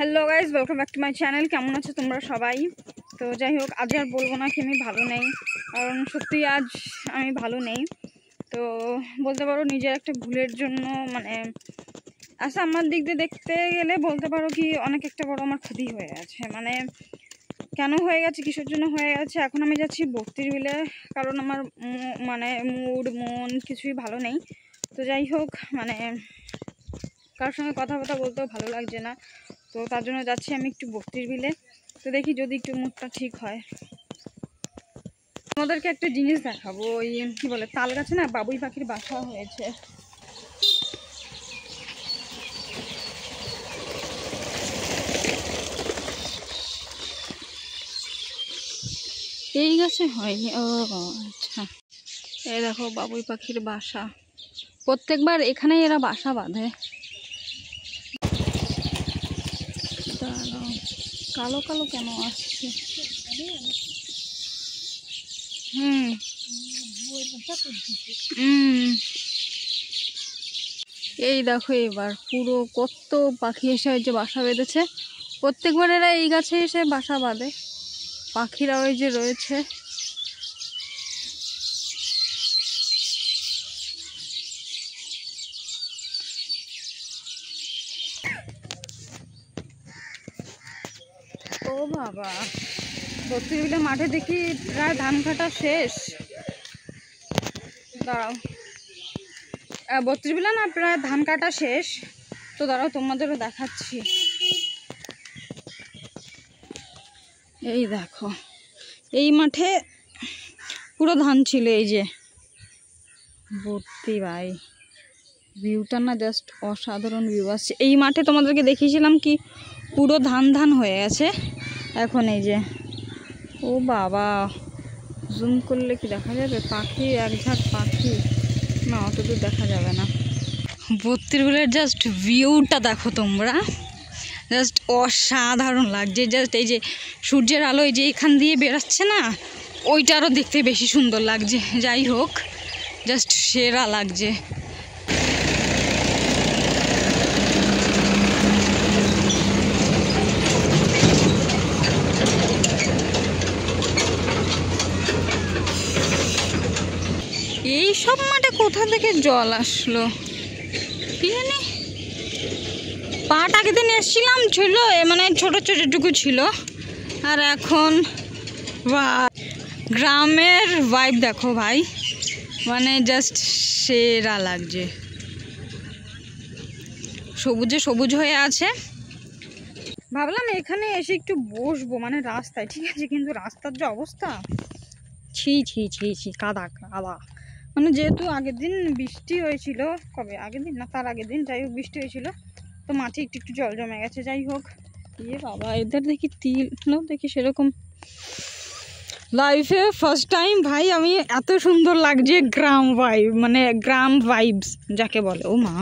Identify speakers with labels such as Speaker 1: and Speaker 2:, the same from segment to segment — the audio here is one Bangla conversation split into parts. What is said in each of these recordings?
Speaker 1: Hello guys, welcome back to my channel. কেমন আছো তোমরা সবাই? তো যাই হোক, আজ আর বলবো না কি আমি ভালো নেই, কারণ সত্যি আজ আমি ভালো নেই। তো বলতে পারো নিজের একটা ভুলের জন্য, মানে আচ্ছা আমার দিক দিয়ে দেখতে গেলে বলতে পারো কি অনেক একটা বড় আমার ক্ষতি হয়ে গেছে। মানে কেন হয়ে গেছে, কিসের জন্য হয়ে গেছে, এখন আমি যাচ্ছি 32 বিলে, কারণ আমার মানে মন কিছুই ভালো নেই। তো যাই হোক, মানে কারোর সঙ্গে কথা বলতেও ভালো লাগছে না, তো তার জন্য যাচ্ছি আমি একটু 32 বিলে। তো দেখি যদি একটু মুডটা ঠিক হয়। তোমাদেরকে একটা জিনিস দেখাবো, ওই কি বলে তাল গাছে না বাবুই পাখির বাসা হয়েছে। এই গাছে হয়নি, ও আচ্ছা। এই দেখো বাবুই পাখির বাসা, প্রত্যেকবার এখানেই এরা বাসা বাঁধে। কালো কালো কেন আসছে? এই দেখো এবার পুরো কত পাখি এসে যে বাসা বেঁধেছে। প্রত্যেকবার এরা এই গাছে এসে বাসা বাঁধে। পাখিরা ওই যে রয়েছে, ও বাবা 32 বিলে মাঠে দেখি প্রায় ধান কাটা শেষ। দাঁড়াও, 32 বিলে না প্রায় ধান কাটা শেষ। তো দাঁড়াও তোমাদেরও দেখাচ্ছি। এই দেখো এই মাঠে পুরো ধান ছিল, এই যে ভর্তি। ভাই ভিউটা না জাস্ট অসাধারণ ভিউ আসছে। এই মাঠে তোমাদেরকে দেখিয়েছিলাম কি পুরো ধান হয়ে গেছে এখন। এই যে ও বাবা, জুম করলে কি দেখা যাবে? পাখি এক ঝাঁক পাখি, না অতদূর দেখা যাবে না। 32 বিলের জাস্ট ভিউটা দেখো তোমরা, জাস্ট অসাধারণ লাগছে। জাস্ট এই যে সূর্যের আলো এই যে এখান দিয়ে বেরাচ্ছে না, ওইটা আরও দেখতে বেশি সুন্দর লাগছে। যাই হোক, জাস্ট সেরা লাগছে। এই সব মাঠে কোথা থেকে জল আসলো কি জানি। পাট আগের দিন এসেছিলাম ছিল মানে ছোটটুকু ছিল, আর এখন গ্রামের ভাইব দেখো ভাই, মানে জাস্ট সেরা লাগছে। সবুজে সবুজ হয়ে আছে। ভাবলাম এখানে এসে একটু বসবো, মানে রাস্তায়, ঠিক আছে, কিন্তু রাস্তার যে অবস্থা, ছি ছি ছি ছি, কাদা কাদা। মানে যেহেতু আগের দিন বৃষ্টি হয়েছিল, কবে আগের দিন না তার আগের দিন, যাই হোক বৃষ্টি হয়েছিল, তো মাঠে একটু জল জমে গেছে। যাই হোক, ইয়ে বাবা এদের দেখি তিল দেখি সেরকম লাইফে ফার্স্ট টাইম ভাই আমি এত সুন্দর লাগছে গ্রাম ভাইব, মানে গ্রাম ভাইবস যাকে বলে। ও মা,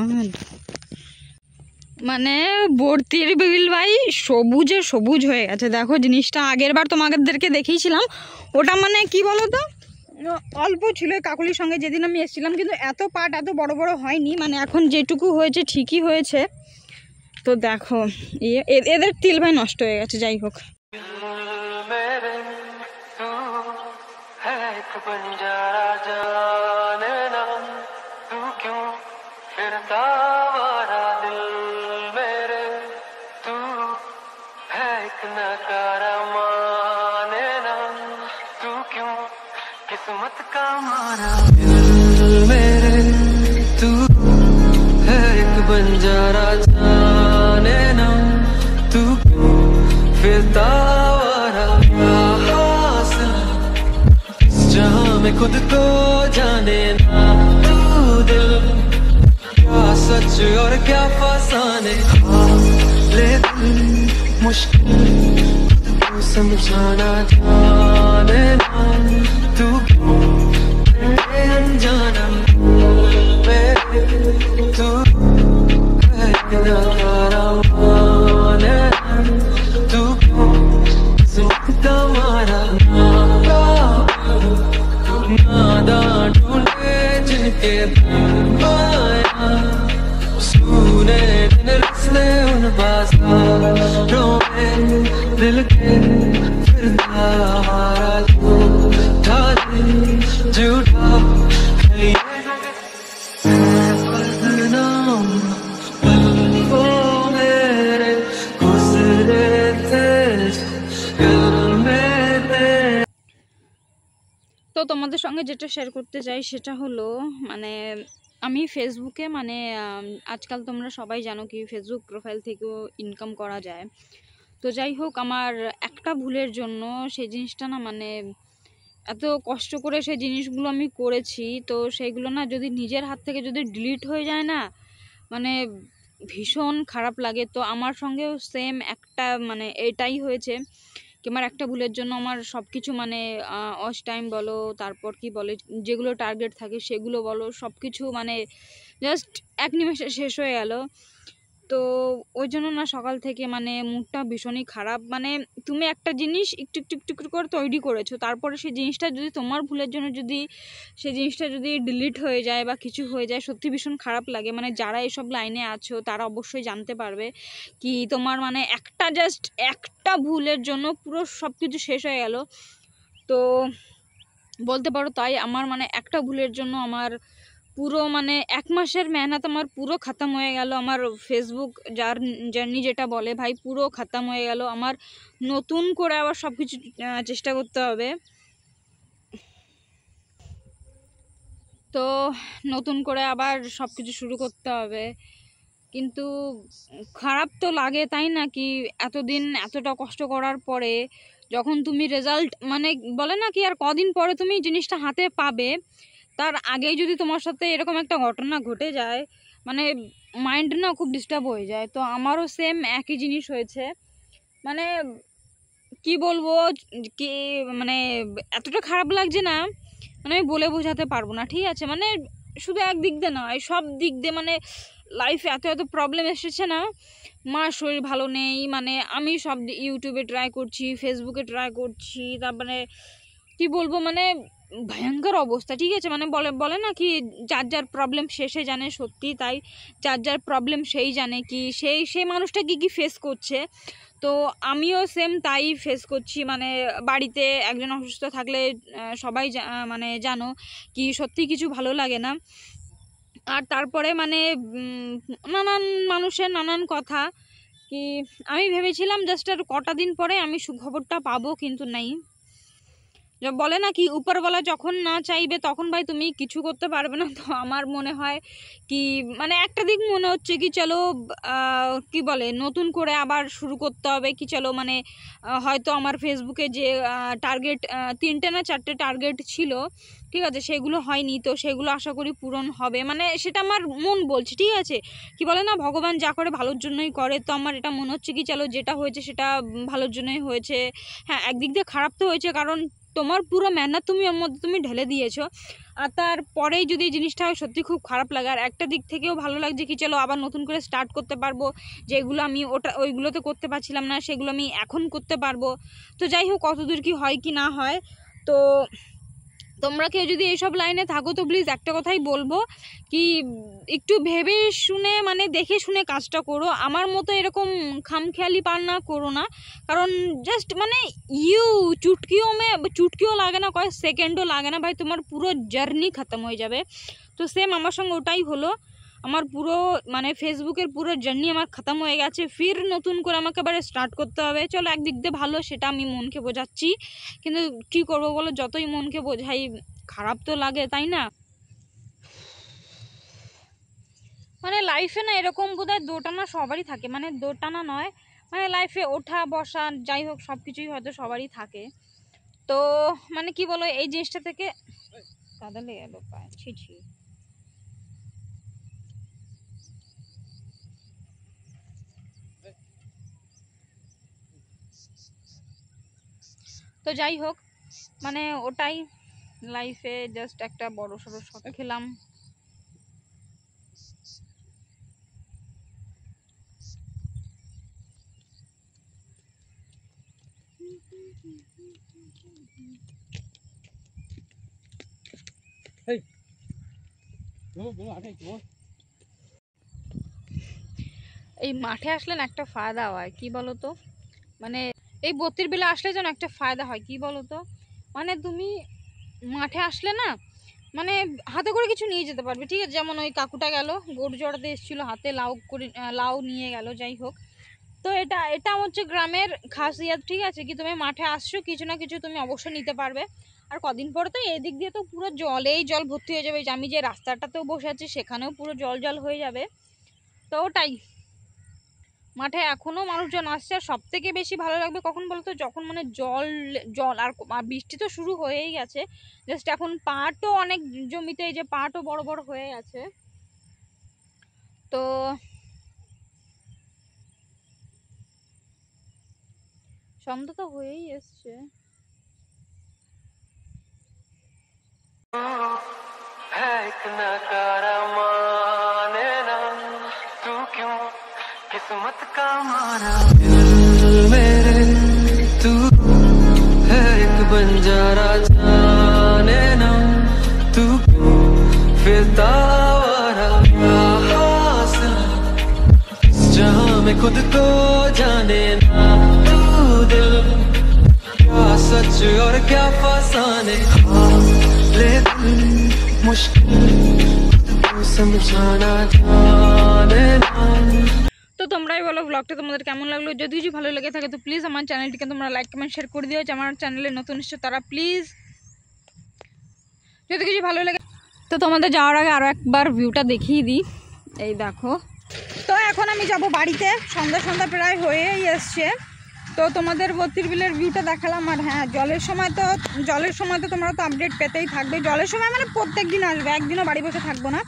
Speaker 1: মানে 32 বিল ভাই সবুজে সবুজ হয়ে গেছে। দেখো জিনিসটা আগের বার তোমাদেরকে দেখিয়েছিলাম, ওটা মানে কি বলো তো অল্প ছিল কাকুলির সঙ্গে যেদিন আমি এসেছিলাম, কিন্তু এত পাট এত বড় বড় হয়নি। মানে এখন যেটুকু হয়েছে ঠিকই হয়েছে। তো দেখো এদের তিল ভাই নষ্ট হয়ে গেছে। যাই হোক,
Speaker 2: किस्मत का मारा मेरे, तू है एक बंजारा, जाने ना तू क्यों फिरता आवारा, क्या हासिल इस जहां में खुद को जाने ना तू दिल, क्या सच और क्या फसाने, लेकिन मुश्किल समझाना, जाने ना तू क्यों अनजाना मेरे, तू है किनारा माने, तू क्यों किस्मत मारा, नादान ढूंढे जिनके पाया, सुने दिन रस्ते उन बाजार मिलके फिर हमारा झूठा दिल झूठा है ये बदनाम पल वो मेरे गुजरे थे दिल में तेरे।
Speaker 1: তো তোমাদের সঙ্গে যেটা শেয়ার করতে চাই সেটা হলো মানে আমি ফেসবুকে মানে আজকাল তোমরা সবাই জানো কি ফেসবুক প্রোফাইল থেকেও ইনকাম করা যায়। তো যাই হোক আমার একটা ভুলের জন্য সেই জিনিসটা না মানে এত কষ্ট করে সেই জিনিসগুলো আমি করেছি, তো সেইগুলো না যদি নিজের হাত থেকে যদি ডিলিট হয়ে যায় না মানে ভীষণ খারাপ লাগে। তো আমার সঙ্গেও সেম একটা মানে এটাই হয়েছে কি আমার একটা ভুলের জন্য আমার সব কিছু মানে অস টাইম বলো, তারপর কি বলে যেগুলো টার্গেট থাকে সেগুলো বলো, সব কিছু মানে জাস্ট এক নিমেষে শেষ হয়ে গেল। তো ওই জন্য না সকাল থেকে মানে মুডটা ভীষণই খারাপ। মানে তুমি একটা জিনিস একটু একটু একটু একটু করে তৈরি করেছো, তারপরে সেই জিনিসটা যদি তোমার ভুলের জন্য যদি সেই জিনিসটা যদি ডিলিট হয়ে যায় বা কিছু হয়ে যায় সত্যি ভীষণ খারাপ লাগে। মানে যারা এসব লাইনে আছো তারা অবশ্যই জানতে পারবে কি তোমার মানে একটা জাস্ট একটা ভুলের জন্য পুরো সব কিছু শেষ হয়ে গেল। তো বলতে পারো তাই আমার মানে একটা ভুলের জন্য আমার পুরো মানে 1 মাসের মেহনত আমার পুরো খতম হয়ে গেল। আমার ফেসবুক জার্নি যেটা বলে ভাই পুরো খতম হয়ে গেল। আমার নতুন করে আবার সব কিছু চেষ্টা করতে হবে। তো নতুন করে আবার সব কিছু শুরু করতে হবে, কিন্তু খারাপ তো লাগে তাই না কি এতদিন এতটা কষ্ট করার পরে যখন তুমি রেজাল্ট মানে বলে না কি আর কদিন পরে তুমি জিনিসটা হাতে পাবে, তার আগেই যদি তোমার সাথে এরকম একটা ঘটনা ঘটে যায় মানে মাইন্ড না খুব ডিস্টার্ব হয়ে যায়। তো আমারও সেম একই জিনিস হয়েছে। মানে কি বলবো কি মানে এতটা খারাপ লাগছে না মানে আমি বলে বোঝাতে পারবো না, ঠিক আছে। মানে শুধু এক দিক দিয়ে নয় সব দিক দিয়ে মানে লাইফে এত এত প্রবলেম এসেছে না। মার শরীর ভালো নেই, মানে আমি সব ইউটিউবে ট্রাই করছি, ফেসবুকে ট্রাই করছি, তারপরে কি বলবো মানে ভয়ঙ্কর অবস্থা, ঠিক আছে। মানে বলে বলে না কি যার যার প্রবলেম শেষে জানে, সত্যি তাই। যার যার প্রবলেম সেই জানে কি সেই মানুষটা কি কি ফেস করছে। তো আমিও সেম তাই ফেস করছি। মানে বাড়িতে একজন অসুস্থ থাকলে সবাই মানে জানো কি সত্যি কিছু ভালো লাগে না। আর তারপরে মানে নানান মানুষের নানান কথা কি আমি ভেবেছিলাম জাস্ট আর কটা দিন পরে আমি সুখবরটা পাবো, কিন্তু নেই। বলে না কি উপরওয়ালা যখন না চাইবে তখন ভাই তুমি কিছু করতে পারবে না। তো আমার মনে হয় কি মানে একটা দিক মনে হচ্ছে কি চলো কি বলে নতুন করে আবার শুরু করতে হবে কি চলো মানে হয়তো আমার ফেসবুকে যে টার্গেট 3টে না 4টে টার্গেট ছিল, ঠিক আছে, সেগুলো হয়নি, তো সেগুলো আশা করি পূরণ হবে। মানে সেটা আমার মন বলছে, ঠিক আছে। কি বলে না ভগবান যা করে ভালোর জন্যই করে। তো আমার এটা মনে হচ্ছে কি চলো যেটা হয়েছে সেটা ভালোর জন্যই হয়েছে। হ্যাঁ একদিক দিয়ে খারাপ তো হয়েছে কারণ তোমার পুরো মেহনত তুমি ওর মধ্যে তুমি ঢেলে দিয়েছো, আর তারপরেই যদি এই জিনিসটা হয় সত্যি খুব খারাপ লাগে। আর একটা দিক থেকেও ভালো লাগছে কি চলো আবার নতুন করে স্টার্ট করতে পারবো, যেগুলো আমি ওইগুলোতে করতে পারছিলাম না সেগুলো আমি এখন করতে পারবো। তো যাই হোক কতদূর কি হয় কি না হয়। তো তোমরা কেউ যদি এইসব লাইনে থাকো তো প্লিজ একটা কথাই বলবো কি একটু ভেবে শুনে মানে দেখে শুনে কাজটা করো। আমার মতো এরকম খামখেয়ালি পার না করো না, কারণ জাস্ট মানে চুটকিও লাগে না, কয়েক সেকেন্ডও লাগে না ভাই তোমার পুরো জার্নি খতম হয়ে যাবে। তো সেম আমার সঙ্গে ওটাই হলো। আমার পুরো মানে ফেসবুকের পুরো জার্নি আমার খতম হয়ে গেছে, ফির নতুন করে আমাকে এবারে স্টার্ট করতে হবে। চলো একদিক দিয়ে ভালো, সেটা আমি মনকে বোঝাচ্ছি, কিন্তু কী করবো বলো যতই মনকে বোঝাই খারাপ তো লাগে তাই না। মানে লাইফে না এরকম বোধহয় দোটানা সবারই থাকে, মানে দোটানা নয় মানে লাইফে ওঠা বসা যাই হোক সব কিছুই হয়তো সবারই থাকে। তো মানে কি বলো এই জিনিসটা থেকে কাদা লেগে গেল পায়ে, ছি। তো যাই হোক মানে ওটাই লাইফে জাস্ট একটা বড় সড়ো শট খেলাম। এই মাঠে আসলে না একটা ফায়দা হয় কি বলো তো, মানে এই বত্রির বিলে আসলে যেন একটা ফায়দা হয়, কি বলো তো, মানে তুমি মাঠে আসলে না মানে হাতে করে কিছু নিয়ে যেতে পারবে, ঠিক আছে। যেমন ওই কাকুটা গেল গরু জড়াতে এসেছিলো, হাতে লাউ করে লাউ নিয়ে গেল, যাই হোক। তো এটা এটা হচ্ছে গ্রামের খাসিয়াত, ঠিক আছে। কি তুমি মাঠে আসছো, কিছু না কিছু তুমি অবশ্যই নিতে পারবে। আর কদিন পরে তো এদিক দিয়ে তো পুরো জলেই জল ভর্তি হয়ে যাবে, আমি যে রাস্তাটাতেও বসে আছি সেখানেও পুরো জল জল হয়ে যাবে। তো ওটাই, মাঠে এখনো মানুষজন আসছে। আর সব থেকে বেশি ভালো লাগবে কখন বলতো, যখন মানে জল জল আর বৃষ্টি তো শুরু হয়েই গেছে, জাস্ট এখন পাটও অনেক জমিতে, এই যে পাটও বড় বড় হয়ে গেছে। তো সন্ধ্যা তো হয়েই এসছে।
Speaker 2: है एक नकारा माने ना तू क्यों किस्मत का मारा दिल मेरे तू है एक बंजारा जाने ना तू क्यों फिरता आवारा क्या हासिल इस जहां में खुद को जाने ना तू दिल क्या सच और क्या फसाने ले दिल मुश्किल को समझाना जाने ना।
Speaker 1: তো তোমরাই বলো ব্লগটা তোমাদের কেমন লাগলো। যদি কিছু ভালো লেগে থাকে তো প্লিজ আমার চ্যানেলটিকে তোমরা লাইক কমেন্ট শেয়ার করে দিও। যে আমার চ্যানেলে নতুন এসছো তারা প্লিজ, যদি কিছু ভালো লাগে। তো তোমাদের যাওয়ার আগে আরও একবার ভিউটা দেখিয়ে দিই, এই দেখো। তো এখন আমি যাব বাড়িতে, সন্ধ্যা সন্ধ্যা প্রায় হয়েই এসছে। তো তোমাদের বত্রির বিলের ভিউটা দেখালাম। আর হ্যাঁ, জলের সময় তো তোমরা তো আপডেট পেতেই থাকবে। জলের সময় মানে প্রত্যেক দিন আসবে, একদিনও বাড়ি বসে থাকবো না,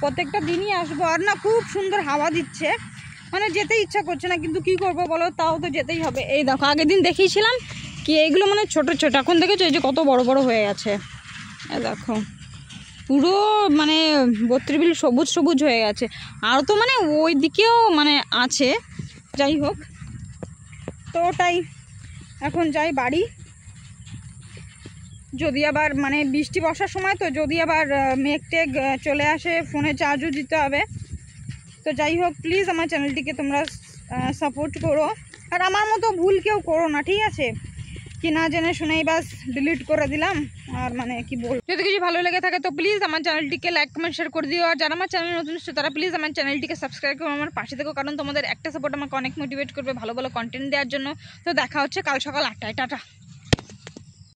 Speaker 1: প্রত্যেকটা দিনই আসবো। আর না খুব সুন্দর হাওয়া দিচ্ছে, মানে যেতে ইচ্ছা করছে না, কিন্তু কি করব বলো, তাও তো যেতেই হবে। এই দেখো, আগের দিন দেখিয়েছিলাম কি এইগুলো মানে ছোট ছোট, এখন দেখেছো এই যে কত বড় বড় হয়ে গেছে। এই দেখো পুরো মানে বত্রির বিল সবুজ সবুজ হয়ে গেছে। আর তো মানে ওই দিকেও মানে আছে, যাই হোক। তো ওটাই, এখন যাই বাড়ি। যদি আবার মানে বৃষ্টি বর্ষার সময় তো যদি আবার মেঘ টেঘ চলে আসে, ফোনে চার্জও দিতে হবে। তো যাই হোক, প্লিজ আমার চ্যানেলটিকে তোমরা সাপোর্ট করো। আর আমার মতো ভুল কেউ করো না, ঠিক আছে। কি না জেনে শুনেই বাস ডিলিট করে দিলাম। আর মানে কি বল, যদি কিছু ভালো লেগে থাকে তো প্লিজ আমার চ্যানেলটিকে লাইক কমেন্ট শেয়ার করে দিও। আর যারা আমার চ্যানেল নতুন এসেছে তারা প্লিজ আমার চ্যানেলটিকে সাবস্ক্রাইব করো, আমার পাশে থেকো, কারণ তোমাদের একটা সাপোর্ট আমাকে অনেক মোটিভেট করবে ভালো ভালো কন্টেন্ট দেওয়ার জন্য। তো দেখা হচ্ছে কাল সকাল 8টায়। টাটা।